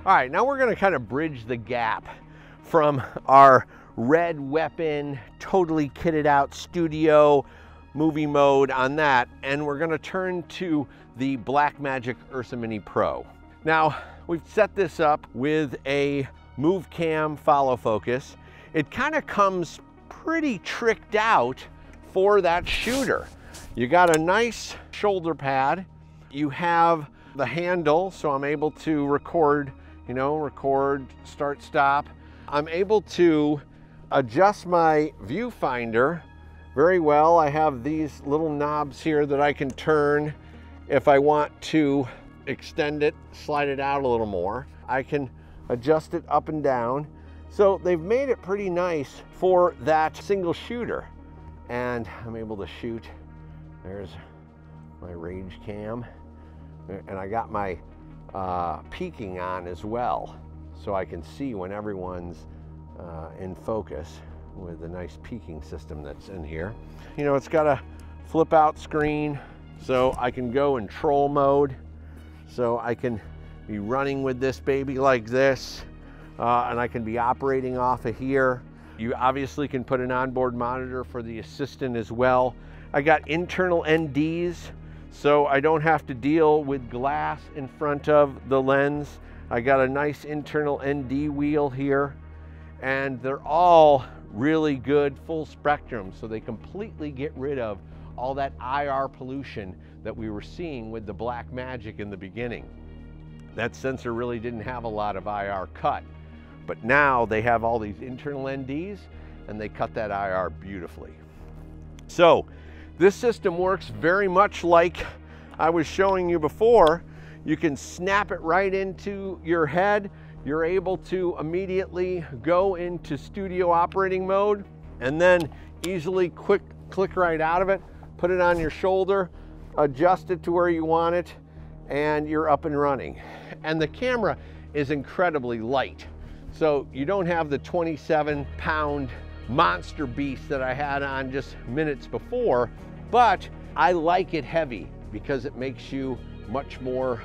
All right, now we're gonna kind of bridge the gap from our Red Weapon, totally kitted out studio movie mode on that, and we're gonna turn to the Blackmagic Ursa Mini Pro. Now, we've set this up with a MoveCam follow focus. It kind of comes pretty tricked out for that shooter. You got a nice shoulder pad. You have the handle, so I'm able to record, record, start, stop. I'm able to adjust my viewfinder very well. I have these little knobs here that I can turn if I want to extend it, slide it out a little more. I can adjust it up and down. So they've made it pretty nice for that single shooter. And I'm able to shoot. There's my Rage Cam. And I got my peaking on as well, so I can see when everyone's in focus with the nice peaking system that's in here. It's got a flip out screen, so I can go in troll mode. So I can be running with this baby like this, and I can be operating off of here. You obviously can put an onboard monitor for the assistant as well. I got internal NDs, so I don't have to deal with glass in front of the lens. I got a nice internal ND wheel here, and they're all really good full spectrum, so they completely get rid of all that IR pollution that we were seeing with the Blackmagic in the beginning. That sensor really didn't have a lot of IR cut, but now they have all these internal NDs and they cut that IR beautifully. So this system works very much like I was showing you before. You can snap it right into your head. You're able to immediately go into studio operating mode and then easily click right out of it, put it on your shoulder, adjust it to where you want it, and you're up and running. And the camera is incredibly light. So you don't have the 27-pound monster beast that I had on just minutes before, but I like it heavy because it makes you much more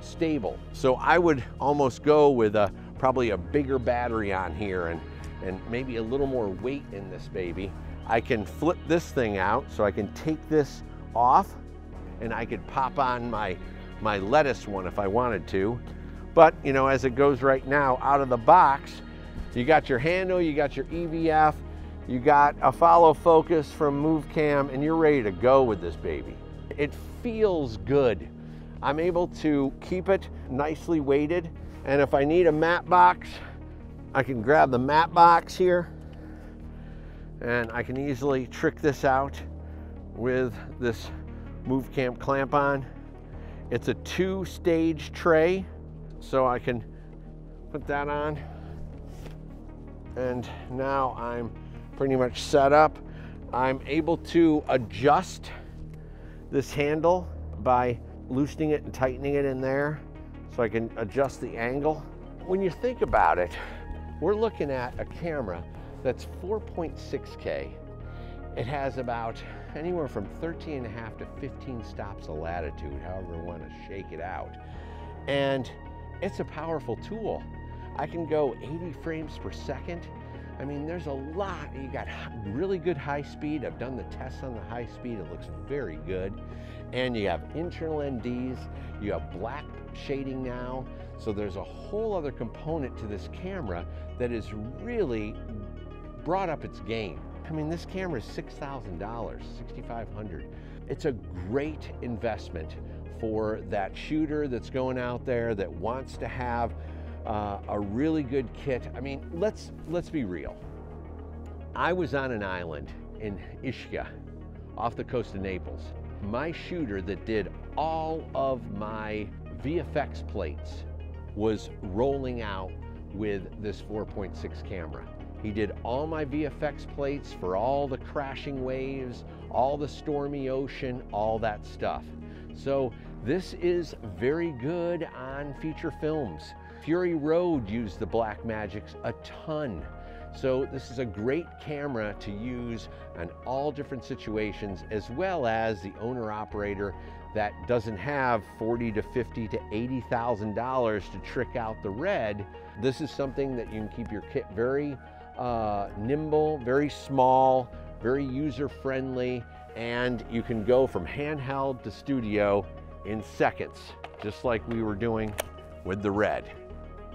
stable. So I would almost go with probably a bigger battery on here and maybe a little more weight in this baby. I can flip this thing out, so I can take this off and I could pop on my lettuce one if I wanted to. But as it goes right now out of the box, you got your handle, you got your EVF, you got a follow focus from MoveCam, and you're ready to go with this baby. It feels good. I'm able to keep it nicely weighted, and if I need a matte box, I can grab the matte box here and I can easily trick this out with this MoveCam clamp on. It's a 2-stage tray, so I can put that on, and now I'm pretty much set up. I'm able to adjust this handle by loosening it and tightening it in there, so I can adjust the angle. When you think about it, we're looking at a camera that's 4.6K. It has about anywhere from 13.5 to 15 stops of latitude, however you want to shake it out. And it's a powerful tool. I can go 80 frames per second. I mean, there's a lot. You got really good high speed. I've done the tests on the high speed. It looks very good. And you have internal NDs. You have black shading now. So there's a whole other component to this camera that is really brought up its game. I mean, this camera is $6,000, $6,500. It's a great investment for that shooter that's going out there that wants to have a really good kit. I mean, let's be real. I was on an island in Ischia off the coast of Naples. My shooter that did all of my VFX plates was rolling out with this 4.6 camera. He did all my VFX plates for all the crashing waves, all the stormy ocean, all that stuff. So this is very good on feature films. Fury Road used the Blackmagics a ton. So this is a great camera to use in all different situations, as well as the owner operator that doesn't have $40 to $50 to $80,000 to trick out the red. This is something that you can keep your kit very nimble, very small, very user-friendly, and you can go from handheld to studio in seconds, just like we were doing with the red.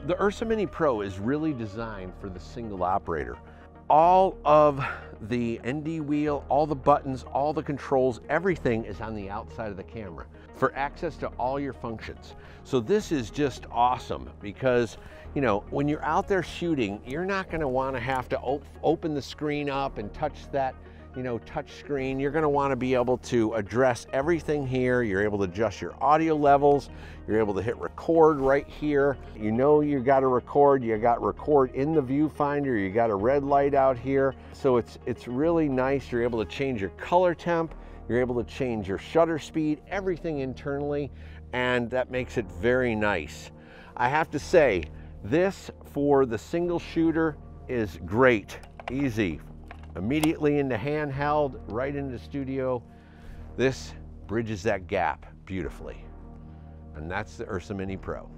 The Ursa Mini Pro is really designed for the single operator. All of the ND wheel, all the buttons, all the controls, everything is on the outside of the camera for access to all your functions. So this is just awesome because, you know, when you're out there shooting, you're not going to want to have to open the screen up and touch that, you know, touch screen. You're going to want to be able to address everything here. You're able to adjust your audio levels. You're able to hit record right here. You know you got to record. You got record in the viewfinder. You got a red light out here. So it's really nice. You're able to change your color temp. You're able to change your shutter speed, everything internally, and that makes it very nice. I have to say, this for the single shooter is great, easy. Immediately into handheld, right into studio. This bridges that gap beautifully. And that's the Ursa Mini Pro.